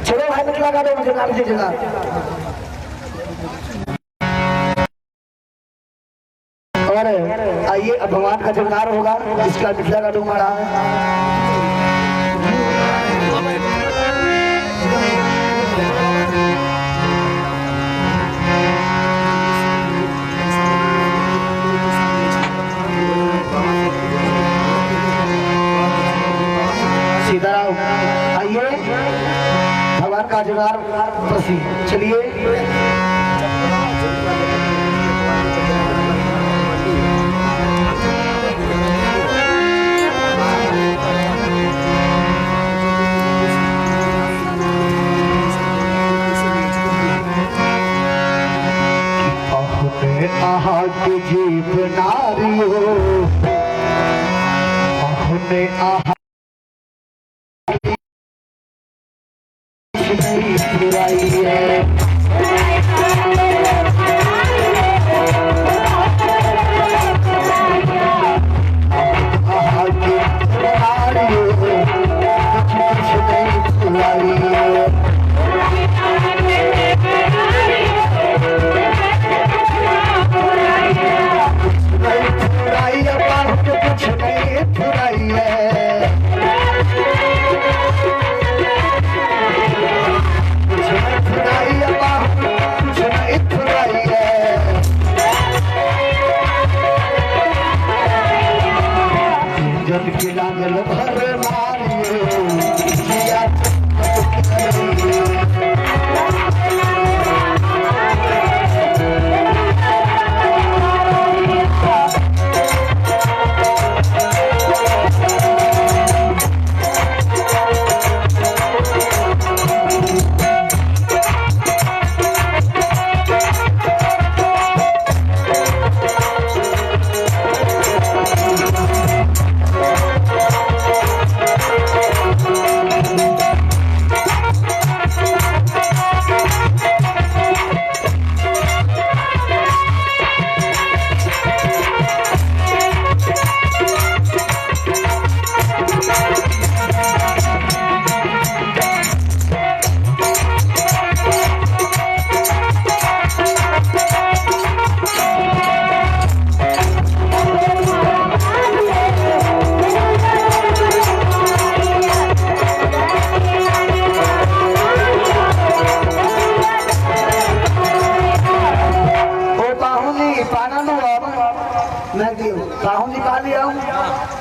चलो भाई मत लगा दो मुझे नाम से जगह। और आइए अब भगवान का जगनार होगा, इसका पिछला का डूमाड़ा सीताराम। आइए भगवान का जगनार प्रसिद्ध। चलिए आहा के जीव नारियो आहुने आहा बुराई है आहा के नारियो कुछ नहीं बुराई है कुछ नहीं बुराई है जन के लागल भर मारियो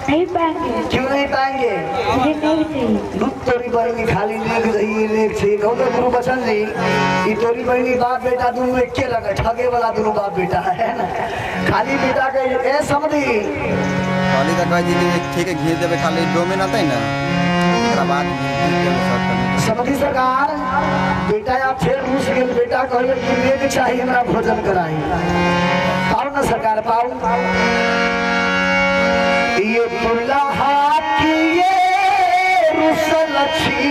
नहीं पाएंगे। क्यों नहीं पाएंगे? मुझे नहीं चाहिए। तोरी बहनी खाली लेख रही लेख छे कहू गुरु बचन जी ई तोरी बहनी बाप बेटा दोनों एके लगे ठगे वाला दोनों बाप बेटा है ना खाली बेटा के ए समझी खाली तक कह दी ठीक है घेर देवे खाली डोमे ना तई ना एकरा बाद समझी सरकार बेटा या फिर रूस के बेटा कहले कि लेके चाहिए हमरा भोजन कराई पाओ ना सरकार पाओ ये दुल्हा की ये रुसलछी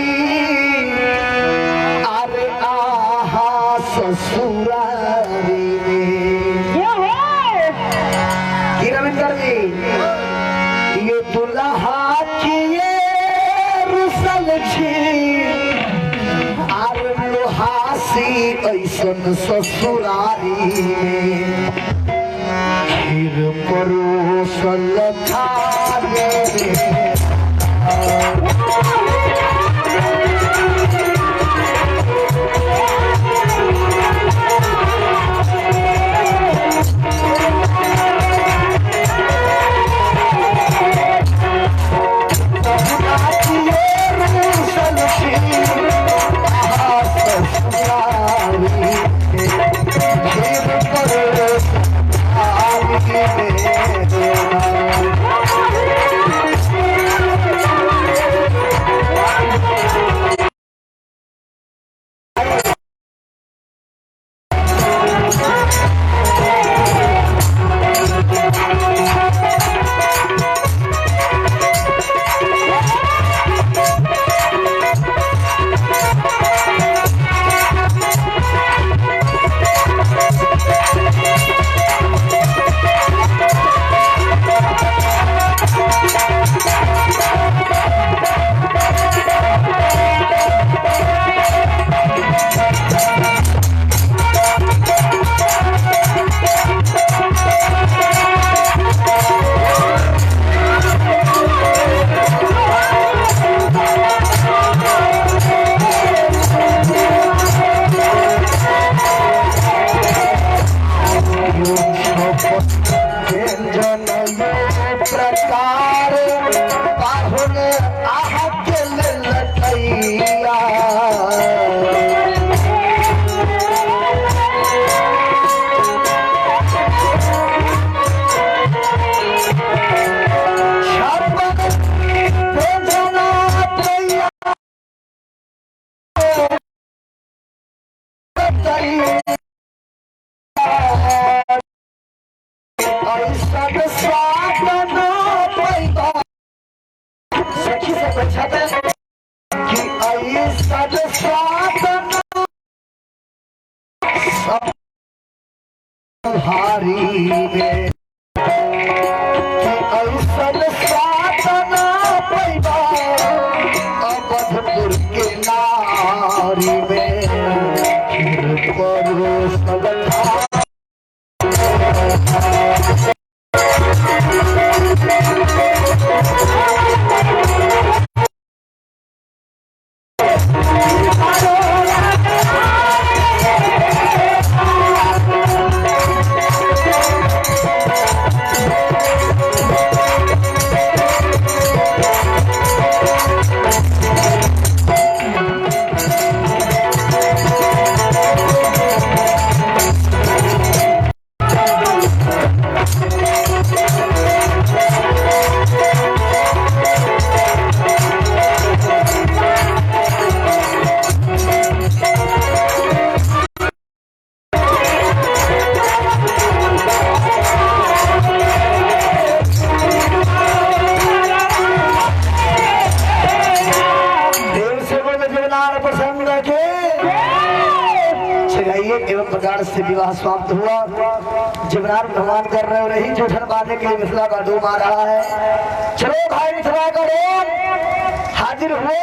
अरे आहा ससुरारी की रविंदर जी ये दुल्हा की ये रुसलछी अरे लोहासी ऐसन ससुरारी खीर परोसल थारे प्रकार पाहुन आह के लटैया हारी में अवसर साधना पैदा अवधपुर के नारी में खीर परोसल एवं प्रकार से विवाह समाप्त हुआ। जबरान भगवान कर रहे हो रही जूठन बांधने के लिए मिथिला का डूब आ रहा है। चलो भाई मिथिला का डूब हाजिर हुए।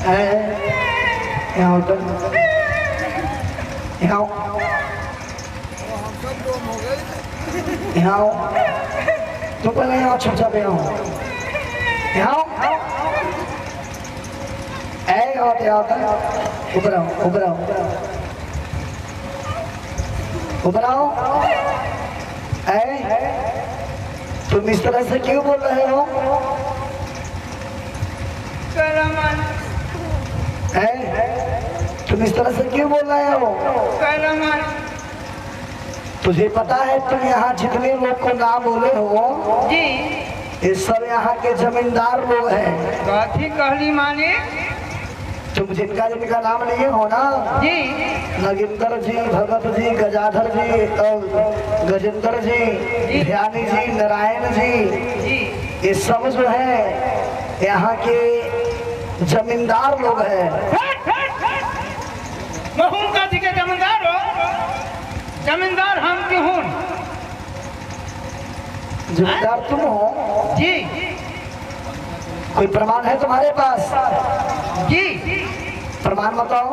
यहाँ उतर, यहाँ यहाँ तो पहले यहाँ छुपछाप यहाँ यहाँ ऊपर आओ ऊपर आओ ऊपर आओ। तुम इस तरह से क्यों बोल रहे हो? तुम इस तरह से क्यों बोल रहे हो? तुझे पता है तुम यहाँ जितने लोग को नाम बोले हो जी, ये सब यहाँ के जमींदार लोग हैं। काठी कहली माने तुम जिनका नाम लिए हो ना जी, नगिंदर जी, भगत जी, गजाधर जी, गजेंद्र जी, ध्यानी जी, नारायण जी, जी ये सब जो है यहाँ के जमींदार लोग हैं। महून का दिखे जमींदार हो, जमींदार हम क्यों हूँ? जमींदार तुम हो? जी कोई प्रमाण है तुम्हारे पास? जी, प्रमाण बताओ।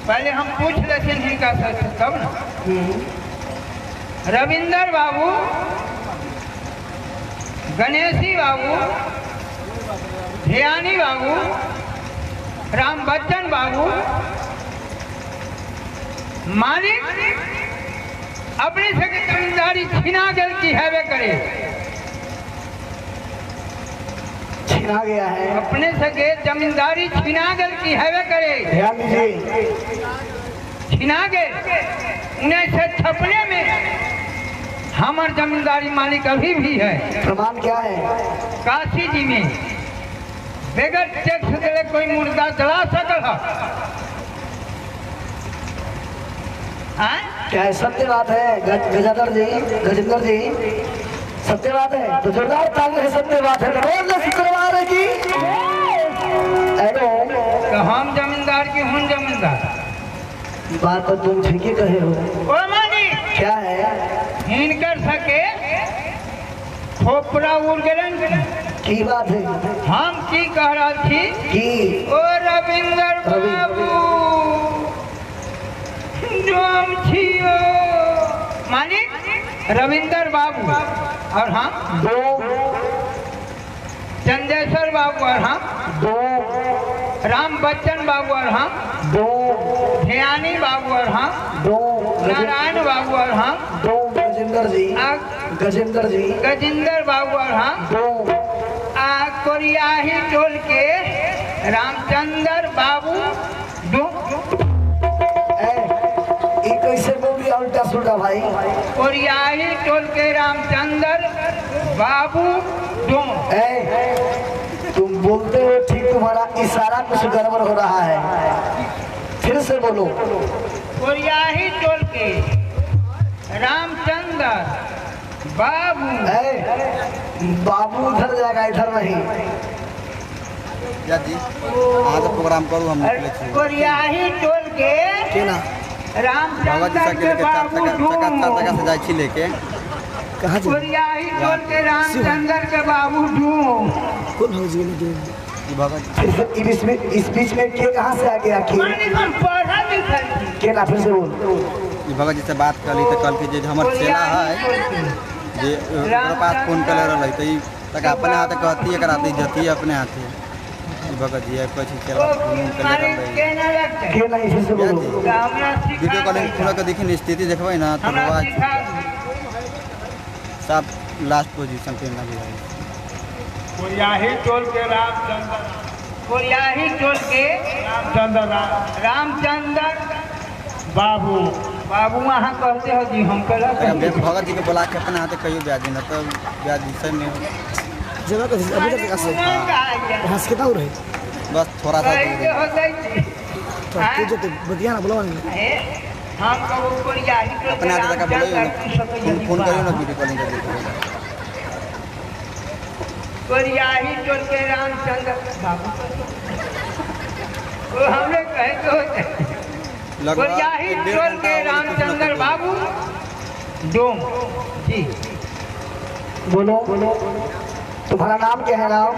पहले हम पूछ लेते हैं इनका सच तब ना। रविंदर बाबू, गणेशी बाबू, ध्यानी बाबू, राम बच्चन बाबू, मालिक अपनी से जमींदारी छीना गल की हैवे करे, छीना गया है अपने सके जमींदारी छीना गल की हैवे करे, ध्यानी जी छीना गए 1956 में। हमार जमींदारी मालिक अभी भी है। प्रमाण क्या है? काशी जी में बगैर टैक्स दे कोई मुर्दा जला सकल है? क्या है? सत्य बात है गजाधर जी, गजेंद्र जी, सत्य बात है तो जोरदार ताली है। सत्य बात है तो बोल दो शुक्रवार है कि तो हम जमींदार की हूँ जमींदार। बात तो तुम ठीक ही कहे हो। ओ मानी क्या है? हिनकर सके खोपरा उड़ गए। की बात है? हम की कह रहा थी की ओ रविंदर बाबू जोम छियो मालिक रविंदर बाबू और हम दो चंदेश्वर बाबू और हम दो राम बच्चन बाबू और हम दो ध्यानी बाबू और हम दो नारायण बाबू और हम दो गजेंद्र जी, गजेंद्र जी, गजेंद्र बाबू और हम दो कोरियाही टोल के रामचंद्र बाबू दो। ये कैसे बोल दिया उल्टा सुल्टा भाई? कोरियाही टोल के रामचंद्र बाबू दो। तुम बोलते हो ठीक, तुम्हारा इशारा कुछ गड़बड़ हो रहा है, फिर से बोलो। कोरियाही टोल के रामचंद्र बाबू। बाबू उधर जाएगा, इधर नहीं। या जी आज प्रोग्राम करू हम निकले छी। कोरियाही टोल के केना भगत जी रामचंद्र सके के लेके चार बाबू टका दो। से जाई छी लेके कहाँ जी? कोरियाही टोल के रामचंद्र के बाबू दो। कौन हो जी? ई भगत इस बीच में के कहाँ से आ गया? मानी हम पढ़ा लिखा छी। केना? फिर से बोल। ई भगत जी से बात करी तो कल के जे हमर चेला है जे ओकरा पास फोन कर रहलै त ई तक अपने हाथ कहती एकरा दी जती अपने हाथे। ई भगत जी कुछ चला फोन कर मानी रहलै के ना लगते केना? फिर से बोलो। हमरा सिखा वीडियो कॉलिंग पूरा के देखिन स्थिति देखबै ना तो हमरा आवाज सिखा सब लास्ट पोजीशन पे ना भी कोरियाही टोल के रामचंद्र कोरियाही टोल के रामचंद्र बाबू बाबू वहाँ कहते हो जी हम कल अगर भगत जी के बुला के अपने हाथे कहियो ब्याज ना तो ब्याज विषय में जगह तो अभी तक कैसे हंस के ताऊ रहे बस थोड़ा सा दूर है। तो जो तो बतिया ना बुलावा नहीं। हम कहो कोरियाही टोल अपने हाथे तक बोलियो ना फोन करियो ना वीडियो कॉलिंग कर कोरियाही टोल के रामचंद्र बाबू वो हमने कहे तो कोरियाही टोल के रामचंद्र बाबू डोम जी। बोलो बोलो, तुम्हारा नाम क्या है? नाम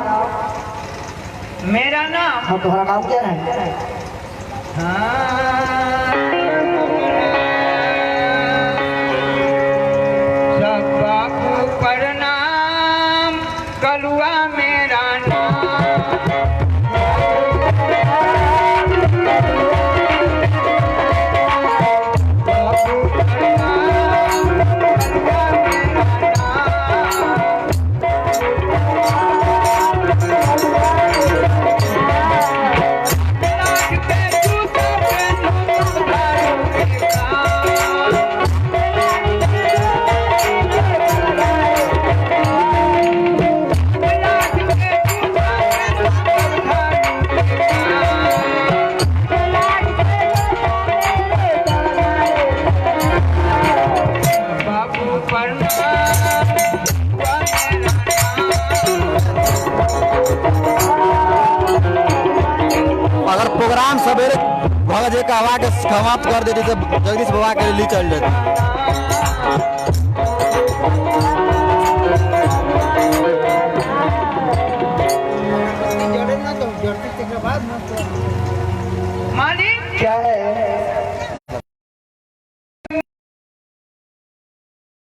मेरा नाम हाँ तुम्हारा नाम क्या है? सब बाबू प्रणाम, कलुआ मेरा नाम। बाबू प्रणाम, कलुआ मेरा अगर प्रोग्राम सवेरे भगत जी कहवा के समाप्त कर देते तो जगदीश बाबा के लिए चल जाते। मालिक क्या है?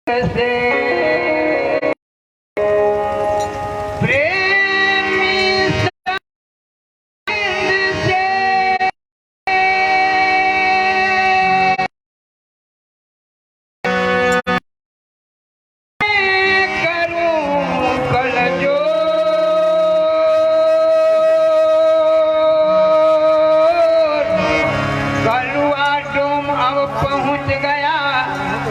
से पहुंच गया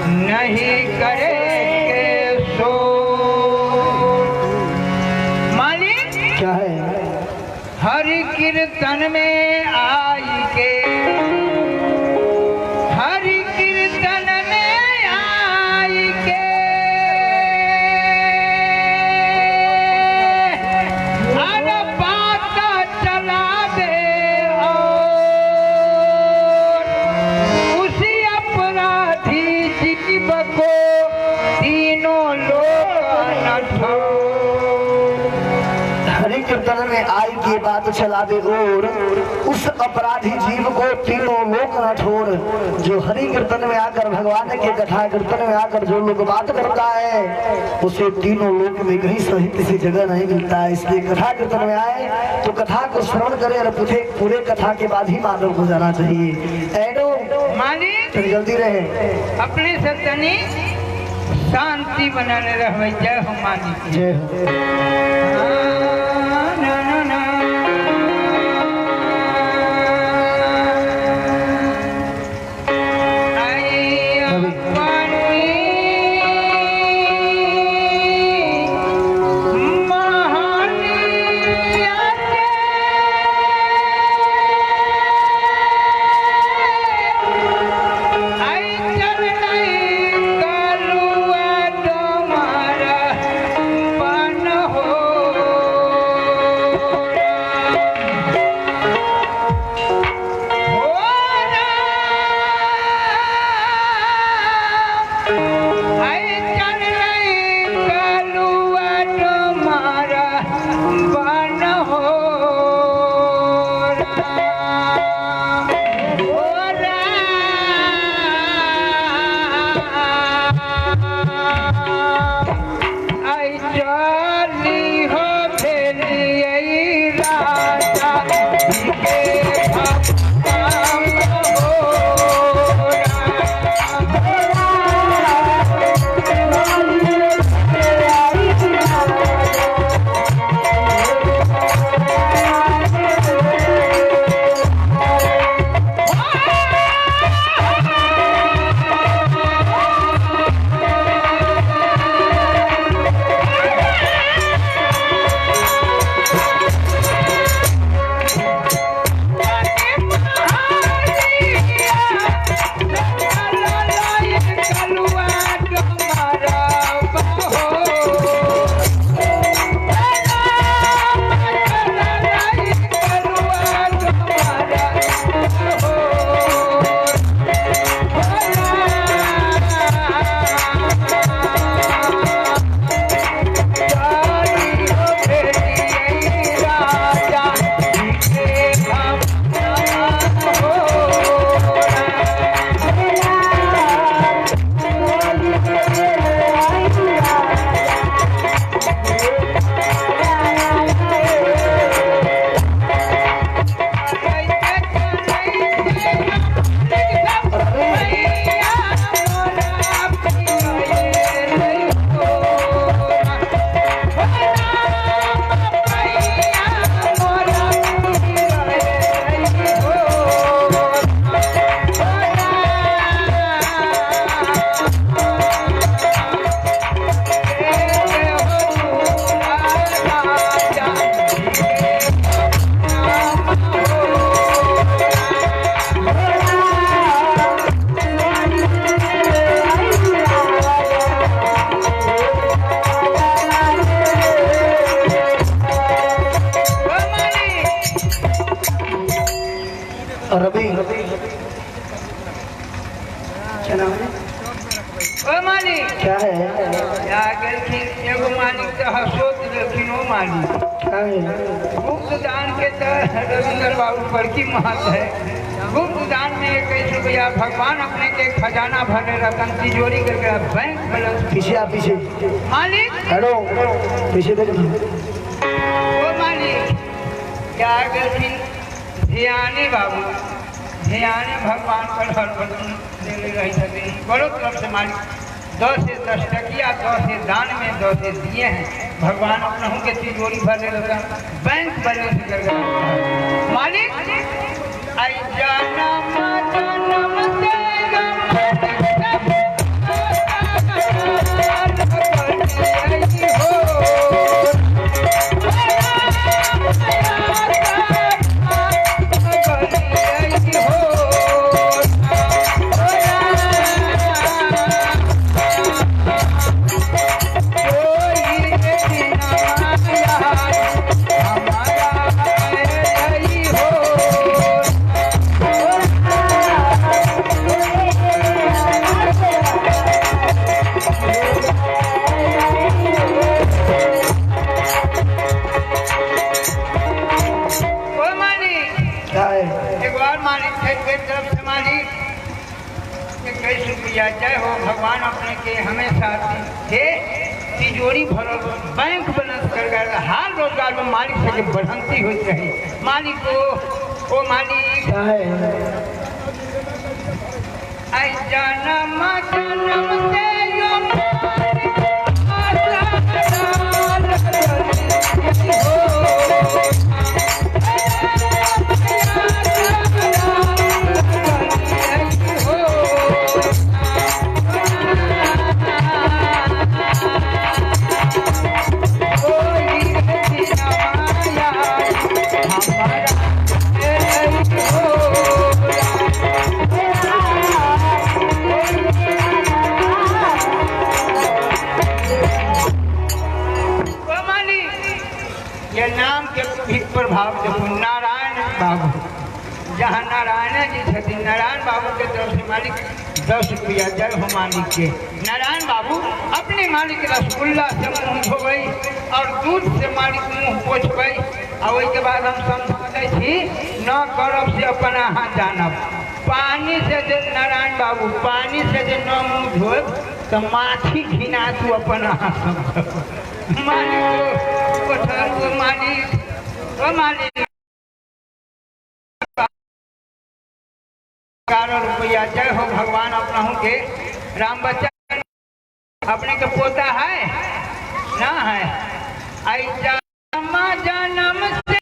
नहीं करेंगे सो। मालिक क्या है? हरि कीर्तन में आई के, हरि कीर्तन में आई के अरे बात चला दे और उसी अपराधी जीव को तीनों लोग न ठो। हरि कीर्तन में आई की बात चला दे और उस अपराधी जीव को तीनों लोक न छोड़। जो हरि कीर्तन में आकर भगवान के कथा कीर्तन में आकर जो लोग बात करता है उसे तीनों लोक में कहीं सही किसी जगह नहीं मिलता है। इसलिए कथा कीर्तन में आए तो कथा को श्रवण करे और पूरे कथा के बाद ही मानव को जाना चाहिए। एडो मालिक जल्दी रहे, अपने सतनी शांति बनाने रहे। जय हो मालिक। जय हो। ना, ना, ना। आई अपनी महानिया के आई चल नहीं कलुआ तुम्हारा बन हो। रवि क्या नाम है? ओ मालिक क्या है? या गेलखिन एगो मालिक तो हसोत गेलखिन ओ मालिक क्या है? गुप्त दान के तो रविंद्र बाबू बड़की महत्व है। गुप्त दान में 21 रुपया भगवान अपने के खजाना भरने रतन तिजोरी करके बैंक बैलेंस पीछे आप पीछे मालिक हेलो पीछे देखो ओ मालिक क्या गेलखिन ध्याने बाबू ध्याने भगवान पर हर बर्तन देने रही छथिन बड़ो तरफ से मालिक 10 से 10 टकिया 10 से दान में 10 से दिए हैं भगवान अपना के तिजोरी भरने लगा बैंक बैलेंस करके मालिक आई जनम जनम तेरा जय हो भगवान अपने के हमेशा थे तिजोरी भरल बैंक बैलेंस कर गए हाल रोजगार में मालिक से बढ़ंती होती रही मालिक को ओ मालिक आई जनम जनम से यो प्रभाव देखो नारायण बाबू जहाँ नारायण जी थे नारायण बाबू के तरफ से मालिक 10 रुपया जय हो मालिक के नारायण बाबू अपने मालिक रसगुल्ला से मुँह धोबई और दूध से मालिक मुँह पोछबई और के बाद हम समझते थी न करब से अपना हाथ जानब पानी से जे नारायण बाबू पानी से जे न मुँह धोब तो माछी घिना तू अपना हाथ समझ मालिक मालिक रुपया जय हो भगवान अपना हूँ के राम बच्चा अपने के पोता है ना है आई जन्म जन्म से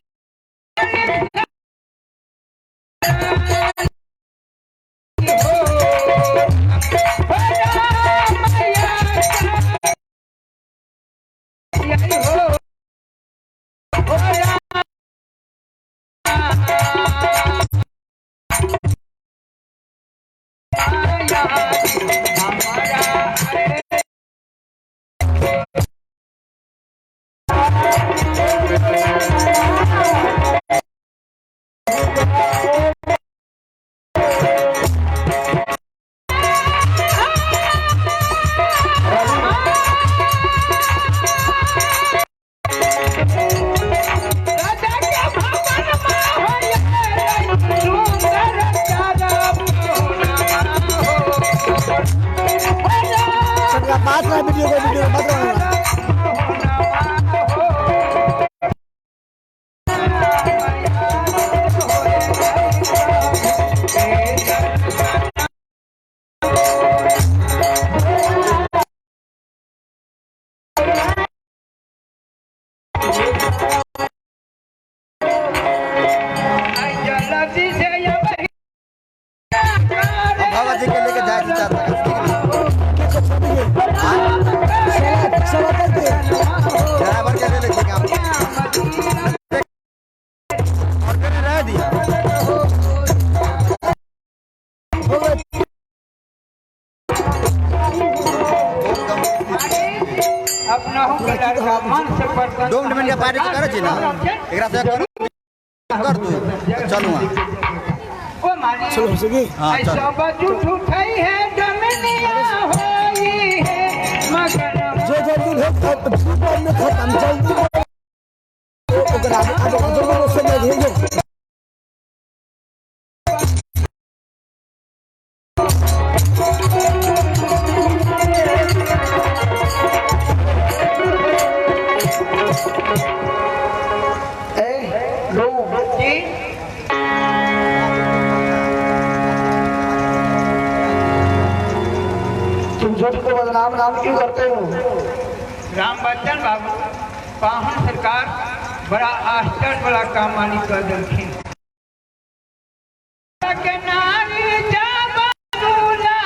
दो मिनट का पार्टी करे छी ना एकरा से कर तू चलू चलो हो सके हाँ, चल। ऐसा बचुट उठाई है जमनिया होई है मगन जो जल्दी में खत्म जल्दी ओकरा आगे जो से मैं भेजो को बदनाम नाम क्यों करते हो? राम बच्चन बाबू पाहुन सरकार बड़ा आश्चर्य वाला काम मानी कर दिलखिन के नारी जाबा दूल्हा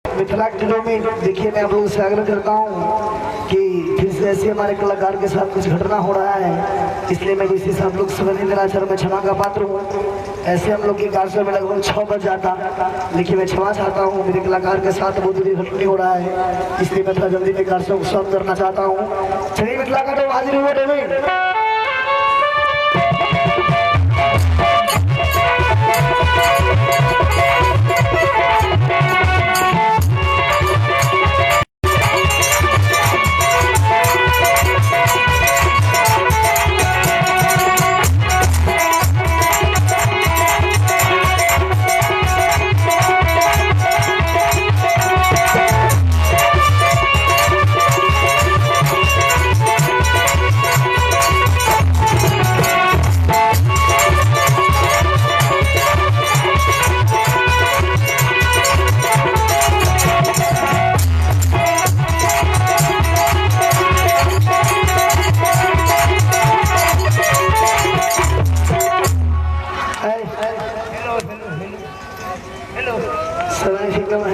मिथिला किलो में देखिए मैं आप लोगों से आग्रह करता हूँ कि फिर से ऐसे हमारे कलाकार के साथ कुछ घटना हो रहा है, इसलिए मैं इसी से आप लोग समझने देना चाह मैं क्षमा का पात्र हूँ। ऐसे हम लोग के कार्यक्रम में लगभग 6 बज जाता, लेकिन मैं क्षमा चाहता हूँ मेरे कलाकार के साथ बहुत ही घटना हो रहा है, इसलिए मैं थोड़ा जल्दी में कार्यक्रम को समाप्त करना चाहता हूँ। चलिए मिथिला का तो हाजिर हुए डेविड।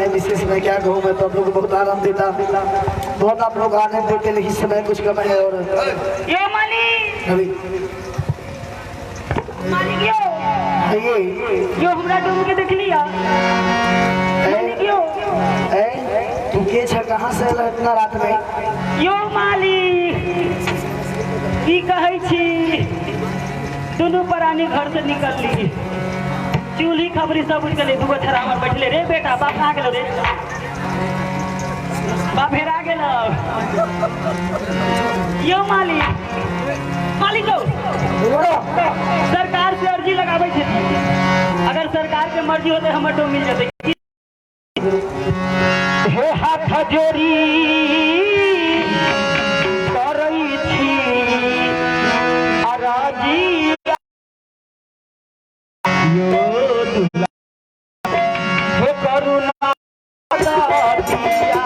विशेष मैं क्या कहूँ, मैं तो आप लोग को बहुत आराम देता, बहुत आप लोग आनंद देते, लेकिन समय कुछ कम है। और यो मालिक अभी मालिक यो जो हमरा डूब के देख लिया मालिक यो तू के छ कहाँ से आयल इतना रात में? यो मालिक की कहै छी, दुनू प्राणी घर से निकल ली, चूल्ही खबरी सब उठ गए, दूगो छरावर बैठले रे बेटा बाप आ गेलो रे बाप हेरा गेलो। यो मालिक मालिक यो सरकार से अर्जी लगाबै छै, अगर सरकार के मर्जी होते हमर तो मिल जेतै। हे हाथ जोड़ी करै छी अराजी यो करुणा दिया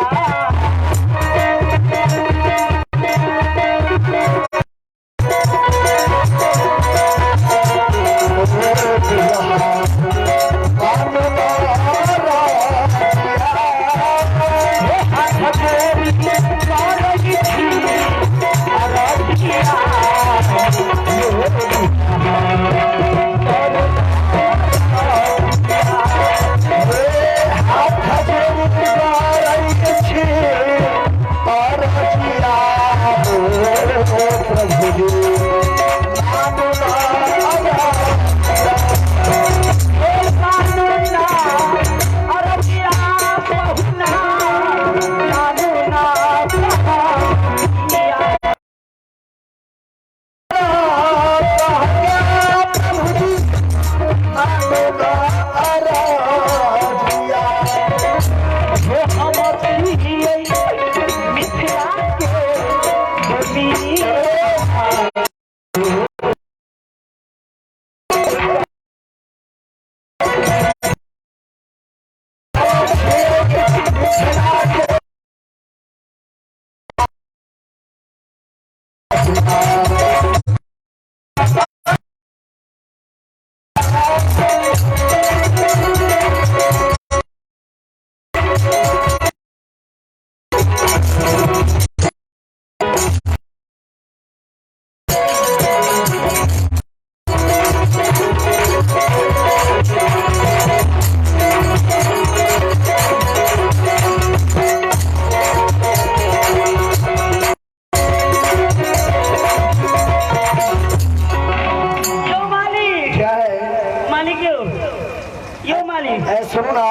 सुनो ना,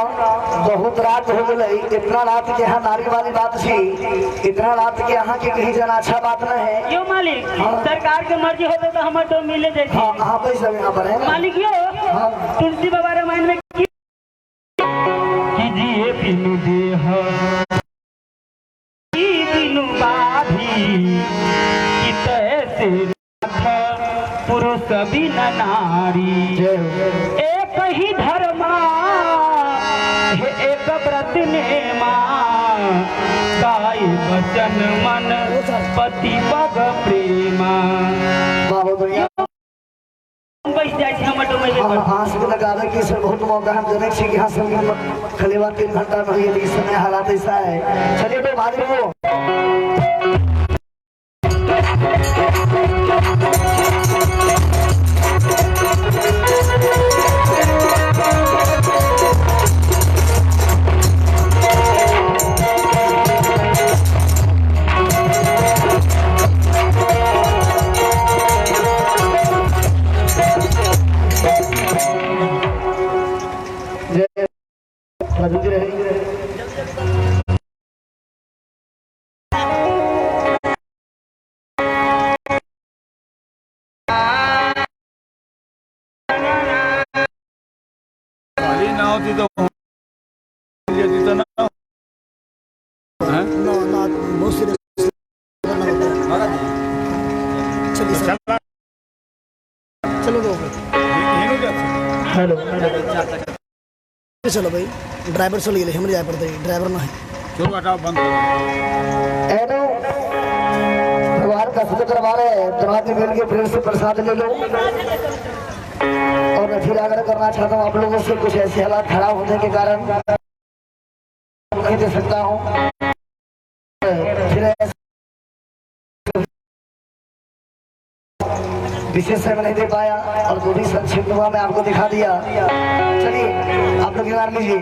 बहुत रात हो गई, इतना रात के यहाँ नारी वाली बात थी, इतना रात के यहाँ के कहीं जाना अच्छा बात न है। यो मालिक, सरकार के मर्जी होते तो हमारे तो मिले जैसे। हाँ हाँ भाई सब यहाँ पर है मालिक यो तुलसी बाबा रामायण में कीजिए बिनु देह बिनु बाधी कि तैसे पुरुष बिन नारी एक ही धर्मा एक व्रत नेमा गाय वचन मन पति पग प्रेमा। बाबू भैया बैठ जाए हमर में हाँ से लगावे कि सर बहुत मौका हम जने छी कि हाँ सब खलेवा 3 घंटा में ये इस समय हालात ऐसा है। चलिए तो भारी हो हेलो चलो भाई ड्राइवर चल गए हमारे जाए पड़ते ड्राइवर ना है एनो भगवान का शुक्र करवा रहे तुम्हारे मिल के प्रेम से प्रसाद ले लो। और मैं फिर आग्रह करना चाहता हूँ आप लोगों से, कुछ ऐसे हालात खराब होने के कारण नहीं दे सकता हूँ, फिर विशेष समय नहीं दे पाया और जो भी संक्षिप्त हुआ मैं आपको दिखा दिया। चलिए आप लोग लीजिए।